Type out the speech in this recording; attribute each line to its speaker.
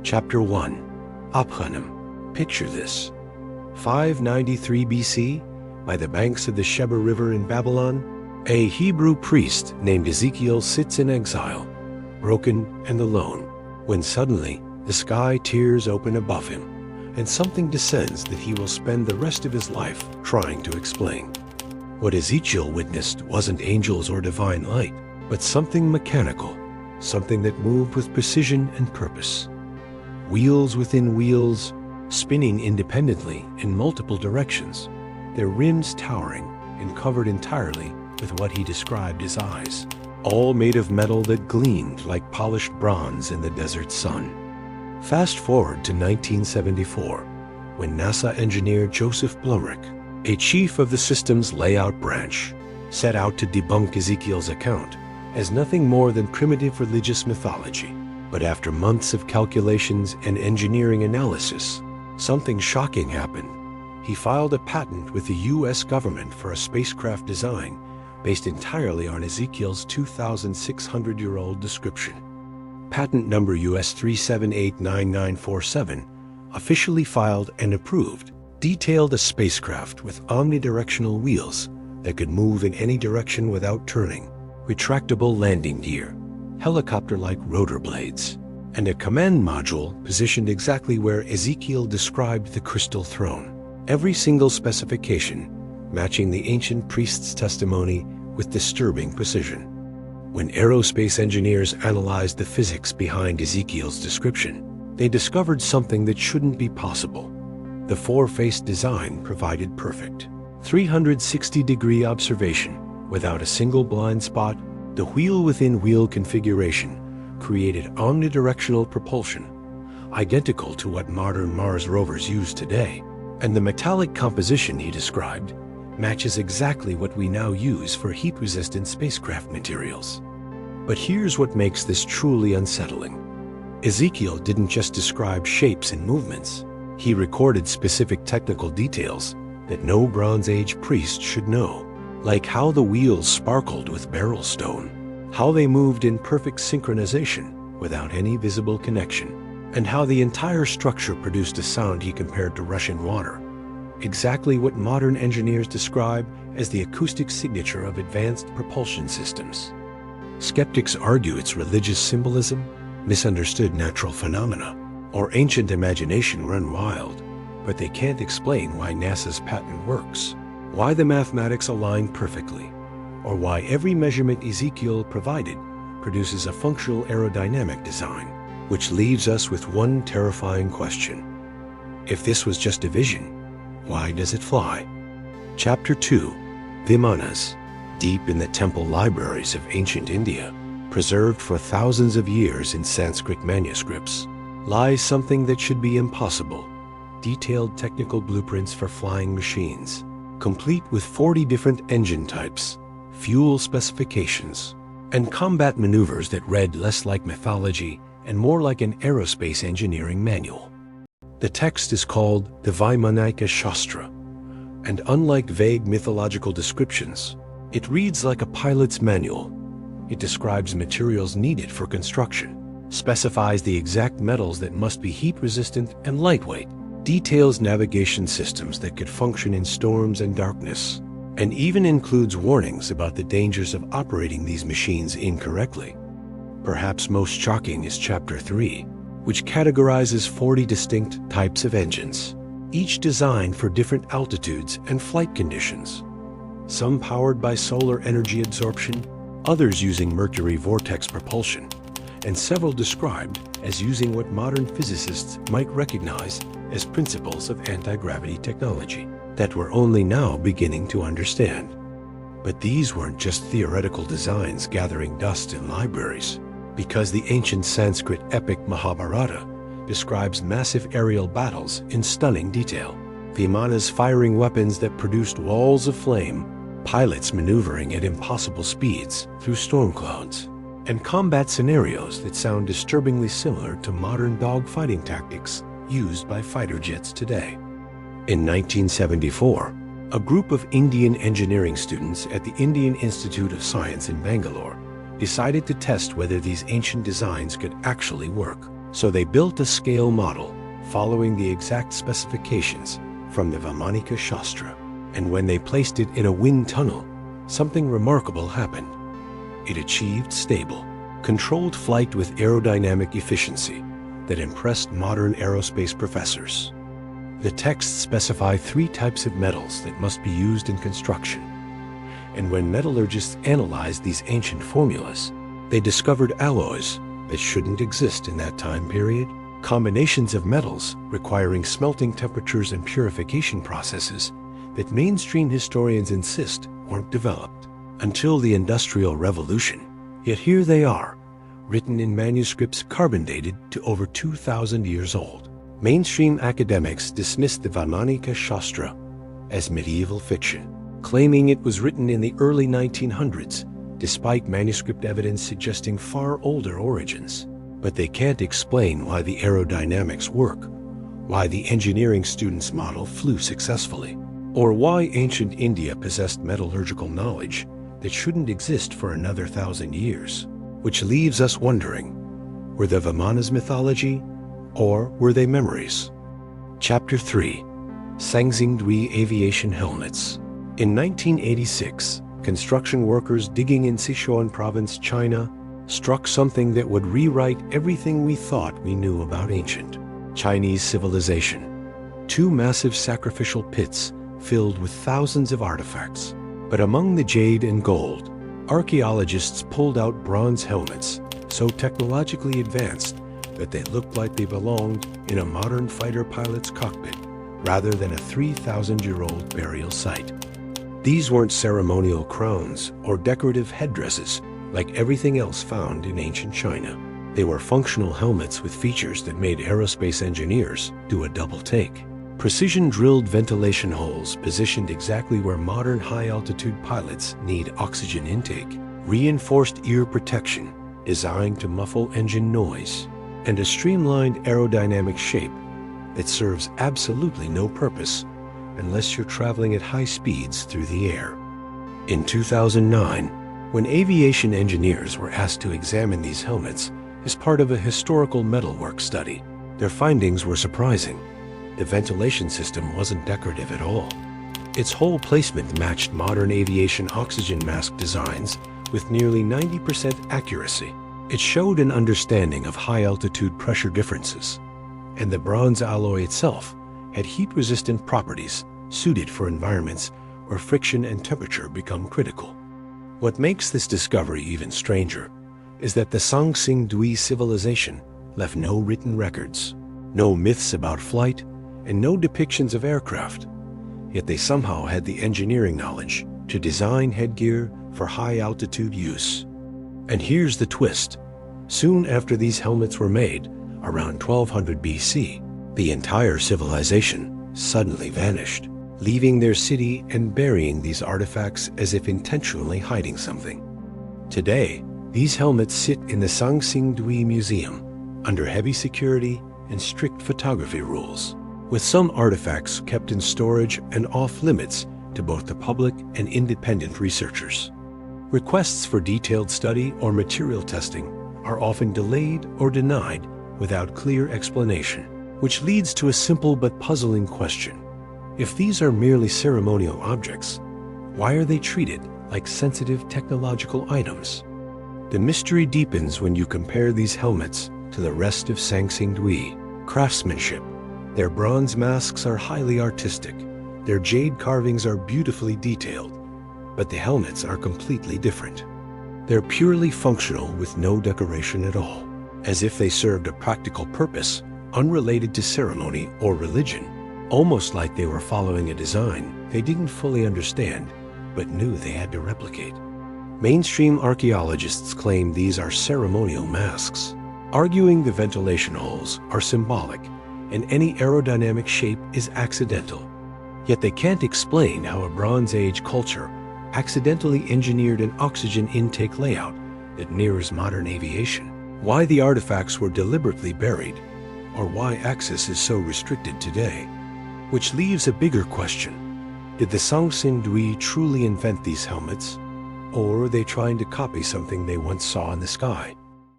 Speaker 1: Chapter 1. Ophanim. Picture this. 593 BC, by the banks of the Sheba River in Babylon, a Hebrew priest named Ezekiel sits in exile, broken and alone, when suddenly the sky tears open above him, and something descends that he will spend the rest of his life trying to explain. What Ezekiel witnessed wasn't angels or divine light, but something mechanical, something that moved with precision and purpose. Wheels within wheels, spinning independently in multiple directions, their rims towering and covered entirely with what he described as eyes, all made of metal that gleamed like polished bronze in the desert sun. Fast forward to 1974, when NASA engineer Joseph Blumrich, a chief of the system's layout branch, set out to debunk Ezekiel's account as nothing more than primitive religious mythology. But after months of calculations and engineering analysis, something shocking happened. He filed a patent with the U.S. government for a spacecraft design based entirely on Ezekiel's 2,600-year-old description. Patent number US 3789947, officially filed and approved, detailed a spacecraft with omnidirectional wheels that could move in any direction without turning, retractable landing gear, helicopter-like rotor blades, and a command module positioned exactly where Ezekiel described the crystal throne. Every single specification matching the ancient priest's testimony with disturbing precision. When aerospace engineers analyzed the physics behind Ezekiel's description, they discovered something that shouldn't be possible. The four-faced design provided perfect 360-degree observation without a single blind spot. The wheel-within-wheel configuration created omnidirectional propulsion, identical to what modern Mars rovers use today, and the metallic composition he described matches exactly what we now use for heat-resistant spacecraft materials. But here's what makes this truly unsettling. Ezekiel didn't just describe shapes and movements. He recorded specific technical details that no Bronze Age priest should know, like how the wheels sparkled with beryl stone, how they moved in perfect synchronization without any visible connection, and how the entire structure produced a sound he compared to rushing water. Exactly what modern engineers describe as the acoustic signature of advanced propulsion systems. Skeptics argue it's religious symbolism, misunderstood natural phenomena, or ancient imagination run wild, but they can't explain why NASA's patent works, why the mathematics align perfectly, or why every measurement Ezekiel provided produces a functional aerodynamic design, which leaves us with one terrifying question. If this was just a vision, why does it fly? Chapter 2. Vimanas. Deep in the temple libraries of ancient India, preserved for thousands of years in Sanskrit manuscripts, lies something that should be impossible: detailed technical blueprints for flying machines, complete with 40 different engine types, fuel specifications, and combat maneuvers that read less like mythology and more like an aerospace engineering manual. The text is called the Vimmanaka Shastra, and unlike vague mythological descriptions, it reads like a pilot's manual. It describes materials needed for construction, specifies the exact metals that must be heat-resistant and lightweight, details navigation systems that could function in storms and darkness, and even includes warnings about the dangers of operating these machines incorrectly. Perhaps most shocking is Chapter 3, which categorizes 40 distinct types of engines, each designed for different altitudes and flight conditions. Some powered by solar energy absorption, others using mercury vortex propulsion, and several described as using what modern physicists might recognize as principles of anti-gravity technology that we're only now beginning to understand. But these weren't just theoretical designs gathering dust in libraries, because the ancient Sanskrit epic Mahabharata describes massive aerial battles in stunning detail. Vimanas firing weapons that produced walls of flame, pilots maneuvering at impossible speeds through storm clouds, and combat scenarios that sound disturbingly similar to modern dogfighting tactics used by fighter jets today. In 1974, a group of Indian engineering students at the Indian Institute of Science in Bangalore decided to test whether these ancient designs could actually work. So they built a scale model following the exact specifications from the Vimmanaka Shastra. And when they placed it in a wind tunnel, something remarkable happened. It achieved stable, controlled flight with aerodynamic efficiency that impressed modern aerospace professors. The texts specify 3 types of metals that must be used in construction. And when metallurgists analyzed these ancient formulas, they discovered alloys that shouldn't exist in that time period, combinations of metals requiring smelting temperatures and purification processes that mainstream historians insist weren't developed until the Industrial Revolution. Yet here they are, written in manuscripts carbon dated to over 2,000 years old. Mainstream academics dismissed the Vimmanaka Shastra as medieval fiction, claiming it was written in the early 1900s, despite manuscript evidence suggesting far older origins. But they can't explain why the aerodynamics work, why the engineering students' model flew successfully, or why ancient India possessed metallurgical knowledge that shouldn't exist for another 1,000 years. Which leaves us wondering, were the Vimanas mythology, or were they memories? Chapter 3. Sanxingdui Aviation Helmets. In 1986, construction workers digging in Sichuan province, China, struck something that would rewrite everything we thought we knew about ancient Chinese civilization. 2 massive sacrificial pits filled with thousands of artifacts. But among the jade and gold, archaeologists pulled out bronze helmets, so technologically advanced that they looked like they belonged in a modern fighter pilot's cockpit rather than a 3,000-year-old burial site. These weren't ceremonial crowns or decorative headdresses like everything else found in ancient China. They were functional helmets with features that made aerospace engineers do a double take. Precision-drilled ventilation holes positioned exactly where modern high-altitude pilots need oxygen intake, reinforced ear protection designed to muffle engine noise, and a streamlined aerodynamic shape that serves absolutely no purpose unless you're traveling at high speeds through the air. In 2009, when aviation engineers were asked to examine these helmets as part of a historical metalwork study, their findings were surprising. The ventilation system wasn't decorative at all. Its whole placement matched modern aviation oxygen mask designs with nearly 90% accuracy. It showed an understanding of high-altitude pressure differences, and the bronze alloy itself had heat-resistant properties suited for environments where friction and temperature become critical. What makes this discovery even stranger is that the Sanxingdui civilization left no written records, no myths about flight, and no depictions of aircraft. Yet they somehow had the engineering knowledge to design headgear for high-altitude use. And here's the twist. Soon after these helmets were made, around 1200 BC, the entire civilization suddenly vanished, leaving their city and burying these artifacts as if intentionally hiding something. Today, these helmets sit in the Sanxingdui Museum under heavy security and strict photography rules, with some artifacts kept in storage and off-limits to both the public and independent researchers. Requests for detailed study or material testing are often delayed or denied without clear explanation, which leads to a simple but puzzling question. If these are merely ceremonial objects, why are they treated like sensitive technological items? The mystery deepens when you compare these helmets to the rest of Sanxingdui craftsmanship. Their bronze masks are highly artistic, their jade carvings are beautifully detailed, but the helmets are completely different. They're purely functional with no decoration at all, as if they served a practical purpose unrelated to ceremony or religion, almost like they were following a design they didn't fully understand but knew they had to replicate. Mainstream archaeologists claim these are ceremonial masks, arguing the ventilation holes are symbolic and any aerodynamic shape is accidental. Yet they can't explain how a Bronze Age culture accidentally engineered an oxygen intake layout that mirrors modern aviation, why the artifacts were deliberately buried, or why access is so restricted today. Which leaves a bigger question. Did the Sanxingdui truly invent these helmets, or are they trying to copy something they once saw in the sky?